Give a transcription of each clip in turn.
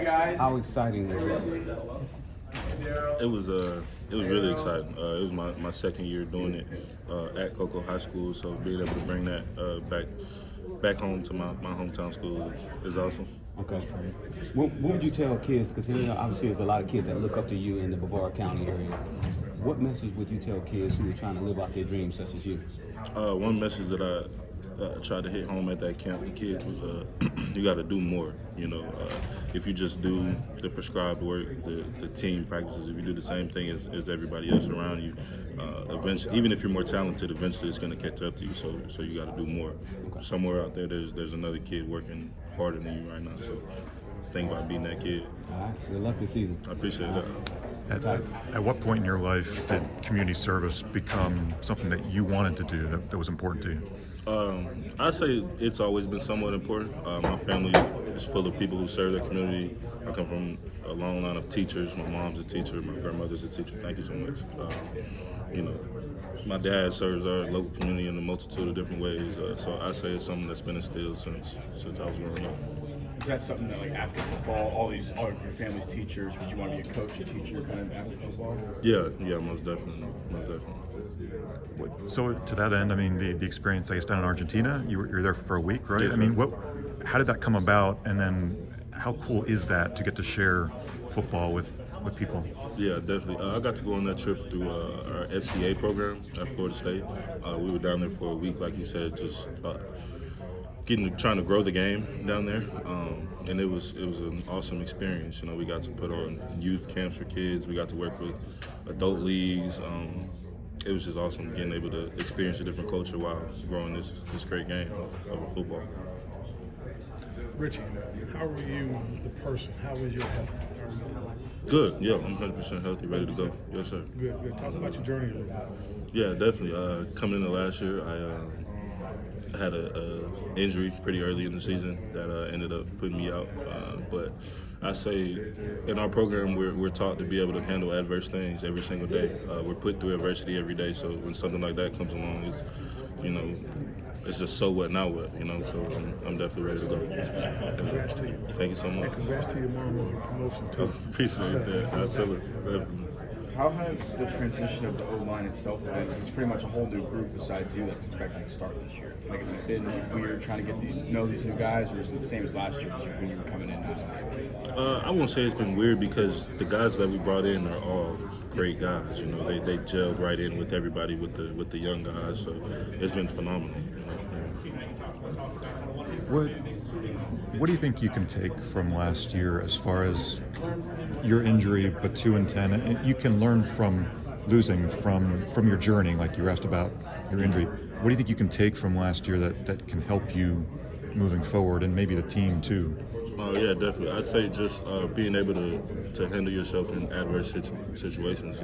How exciting was it? It was really exciting. It was my second year doing it at Cocoa High School, so being able to bring that back home to my hometown school is awesome. Okay. What would you tell kids? Because obviously there's a lot of kids that look up to you in the Brevard County area. What message would you tell kids who are trying to live out their dreams, such as you? One message that I tried to hit home at that camp to kids was you got to do more. If you just do the prescribed work, the team practices, if you do the same thing as everybody else around you, eventually, even if you're more talented, eventually it's going to catch up to you. So you got to do more. Somewhere out there, there's another kid working harder than you right now. So think about being that kid. All right. Good luck this season. I appreciate that. At what point in your life did community service become something that you wanted to do that was important to you? I'd say it's always been somewhat important. My family is full of people who serve their community. I come from a long line of teachers. My mom's a teacher. My grandmother's a teacher. Thank you so much. My dad serves our local community in a multitude of different ways. So I say it's something that's been instilled since I was growing up. Is that something that, like, after football, all your family's teachers, would you want to be a coach, a teacher, kind of after football? Yeah, most definitely. So to that end, I mean, the experience, I guess, down in Argentina, you were there for a week, right? Yes, I mean, how did that come about? And then how cool is that to get to share football with people? Yeah, definitely. I got to go on that trip through our FCA program at Florida State. We were down there for a week, like you said, just trying to grow the game down there, and it was an awesome experience. We got to put on youth camps for kids. We got to work with adult leagues. It was just awesome being able to experience a different culture while growing this great game of football. Richie, how are you, the person? How is your health? Good. Yeah, I'm 100% healthy, ready to go. Yes, sir. Good. Talk about your journey a little bit. Yeah, definitely. Coming into last year, I had an injury pretty early in the season that ended up putting me out. But I say in our program, we're taught to be able to handle adverse things every single day. We're put through adversity every day. So when something like that comes along, it's just so what, now what, So I'm definitely ready to go. Congrats to you. Thank you so much. And congrats to your mom on your promotion, too. Appreciate that. Absolutely. How has the transition of the O-line itself been? It's pretty much a whole new group besides you that's expected to start this year. Like, has it been weird trying to get to know these new guys, or is it the same as last year when you were coming in now? I won't say it's been weird because the guys that we brought in are all great guys. They gelled right in with everybody, with the young guys. So it's been phenomenal. What do you think you can take from last year as far as your injury, but 2-10? And you can learn from losing from your journey, like you were asked about your injury. What do you think you can take from last year that can help you moving forward, and maybe the team too? Yeah, definitely. I'd say just being able to handle yourself in adverse situations.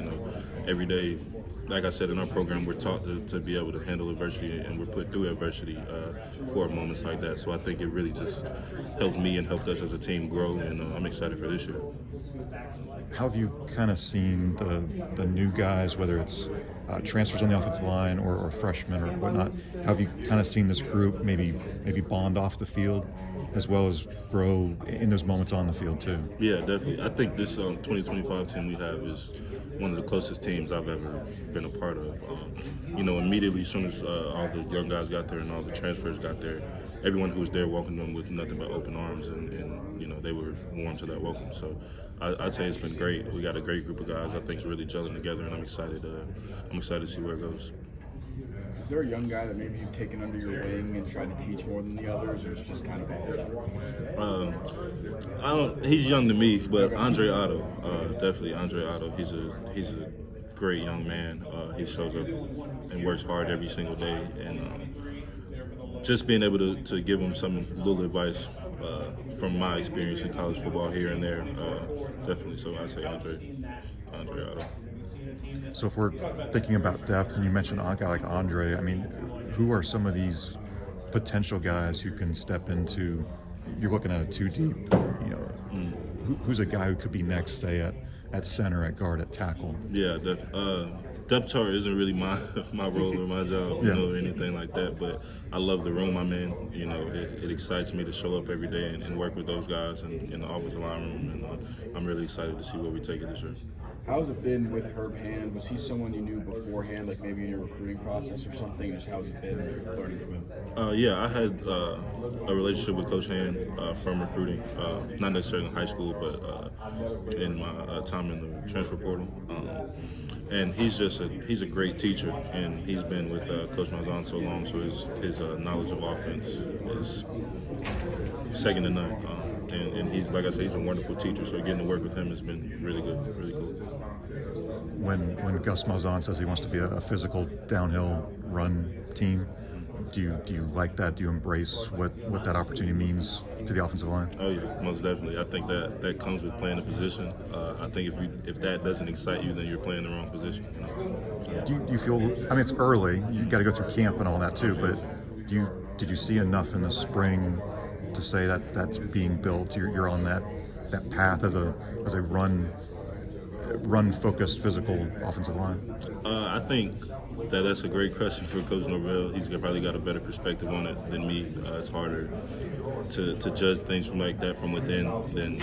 Every day, like I said, in our program, we're taught to be able to handle adversity, and we're put through adversity for moments like that. So I think it really just helped me and helped us as a team grow, and I'm excited for this year. How have you kind of seen the new guys, whether it's transfers on the offensive line or freshmen or whatnot, how have you kind of seen this group maybe bond off the field as well as grow in those moments on the field too? Yeah, definitely. I think this 2025 team we have is one of the closest teams I've ever been a part of. Immediately as soon as all the young guys got there and all the transfers got there, everyone who was there welcomed them with nothing but open arms, and they were warm to that welcome. So I'd say it's been great. We got a great group of guys. I think it's really gelling together, and I'm excited to see where it goes. Is there a young guy that maybe you've taken under your wing and tried to teach more than the others, or it's just kind of he's young to me, but Andre Otto, definitely Andre Otto. He's a great young man. He shows up and works hard every single day, and just being able to give him some little advice from my experience in college football here and there, definitely. So I say Andre Otto. So if we're thinking about depth, and you mentioned a guy like Andre, I mean, who are some of these potential guys who can step into? You're looking at a 2 deep. Who's a guy who could be next, say at center, at guard, at tackle? Yeah, definitely. depth chart isn't really my role or my job, or anything like that. But I love the room I'm in. It excites me to show up every day and work with those guys in the offensive line room, and I'm really excited to see where we take it this year. How's it been with Herb Hand? Was he someone you knew beforehand, like maybe in your recruiting process or something? Just how's it been learning from him? Yeah, I had a relationship with Coach Hand from recruiting, not necessarily in high school, but in my time in the transfer portal. And he's a great teacher, and he's been with Coach Malzahn so long, so his knowledge of offense is second to none. And he's, like I said, he's a wonderful teacher, so getting to work with him has been really good, really cool. When Gus Malzahn says he wants to be a physical downhill run team, do you like that? Do you embrace what that opportunity means to the offensive line? Oh yeah, most definitely. I think that comes with playing a position. I think if that doesn't excite you, then you're playing the wrong position. Do you feel? I mean, it's early. You got to go through camp and all that too. But did you see enough in the spring to say that that's being built? You're on that path as a run focused physical offensive line. I think that's a great question for Coach Norvell. He's probably got a better perspective on it than me. It's harder to judge things from like that from within than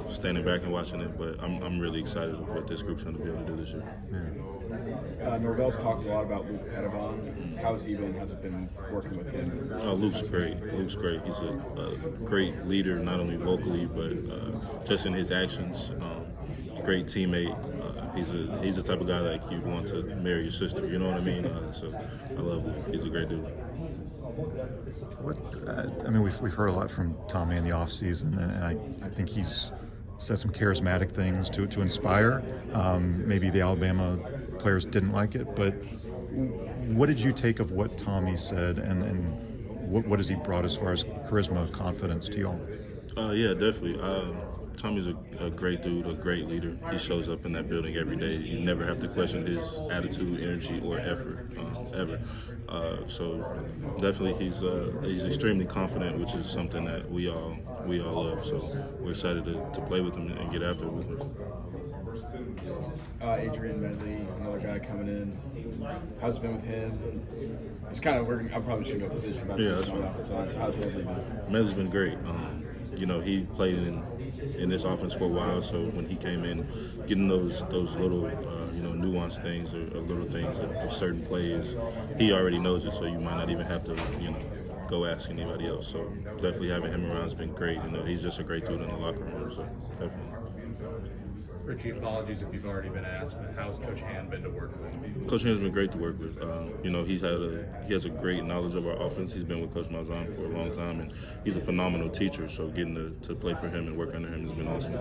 standing back and watching it. But I'm really excited of what this group's going to be able to do this year. Yeah. Norvell's talked a lot about Luke Petitbon. How's he been? How's it been working with him? Luke's great. He's a great leader, not only vocally but just in his actions. Great teammate. He's the type of guy that you'd want to marry your sister. You know what I mean? So I love him. He's a great dude. We've heard a lot from Tommy in the off season, and I think he's said some charismatic things to inspire. Maybe the Alabama players didn't like it, but what did you take of what Tommy said, and what has he brought as far as charisma, confidence to y'all? Yeah, definitely. Tommy's a great dude, a great leader. He shows up in that building every day. You never have to question his attitude, energy, or effort, ever. So definitely he's extremely confident, which is something that we all love. So we're excited to play with him and get after it with him. Adrian Medley, another guy coming in. How's it been with him? It's kind of I'm probably shouldn't go position by position on the offensive line. So how's Medley been? Medley's been great. He played in this offense for a while, so when he came in, getting those little nuanced things or little things of certain plays, he already knows it, so you might not even have to go ask anybody else. So definitely having him around has been great. He's just a great dude in the locker room, so definitely. Richie, apologies if you've already been asked, but how's Coach Hand been to work with? Coach Hand's been great to work with. He has a great knowledge of our offense. He's been with Coach Malzahn for a long time, and he's a phenomenal teacher. So getting to play for him and work under him has been awesome.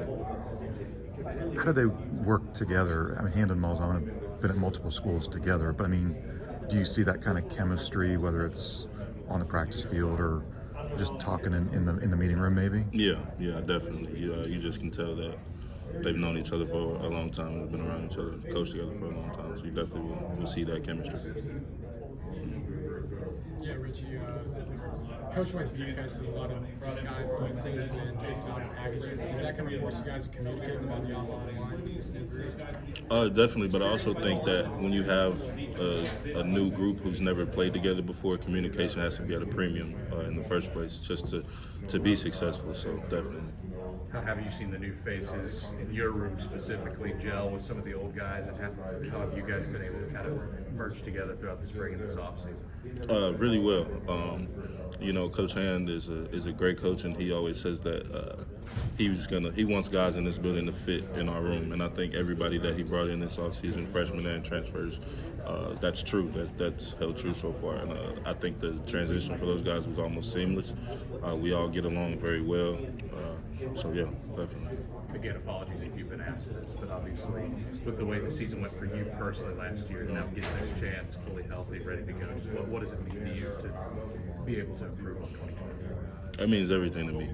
How do they work together? I mean, Hand and Malzahn have been at multiple schools together, but do you see that kind of chemistry, whether it's on the practice field or just talking in the meeting room, maybe? Yeah, definitely. You just can tell that they've known each other for a long time. They've been around each other, coached together for a long time. So you definitely will see that chemistry. Yeah, Richie, Coach White's defense has a lot of disguised blitzes and exotic packages. Is that going to force you guys to communicate about the offensive line with this new group? Definitely, but I also think that when you have a new group who's never played together before, communication has to be at a premium in the first place just to be successful. So definitely. How have you seen the new faces in your room specifically gel with some of the old guys, and how have you guys been able to kind of merge together throughout the spring and this offseason? Really well. Coach Hand is a great coach, and he always says that he wants guys in this building to fit in our room, and I think everybody that he brought in this offseason, freshmen and transfers, that's true. That's held true so far, and I think the transition for those guys was almost seamless. We all get along very well. So yeah, definitely. Again, apologies if you've been asked this, but obviously with the way the season went for you personally last year, now getting this chance fully healthy, ready to go, just what does it mean to you to be able to improve on 2024? It means everything to me.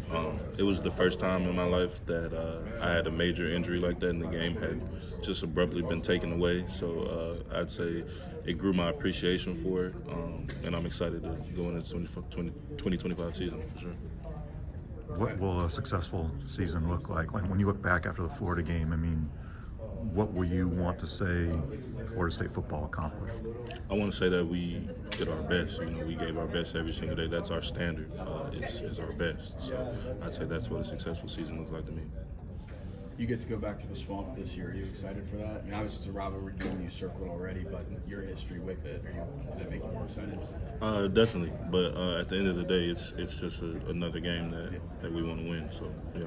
It was the first time in my life that I had a major injury like that, and the game had just abruptly been taken away. So I'd say it grew my appreciation for it, and I'm excited to go into the 2025 season for sure. What will a successful season look like? When you look back after the Florida game, what will you want to say Florida State football accomplished? I want to say that we did our best. You know, we gave our best every single day. That's our standard. Is our best. So I'd say that's what a successful season looks like to me. You get to go back to the Swamp this year. Are you excited for that? I mean, obviously it's a rivalry game you circled already, but your history with it, does it make you more excited? Definitely. But at the end of the day, it's just another game that we want to win. So yeah.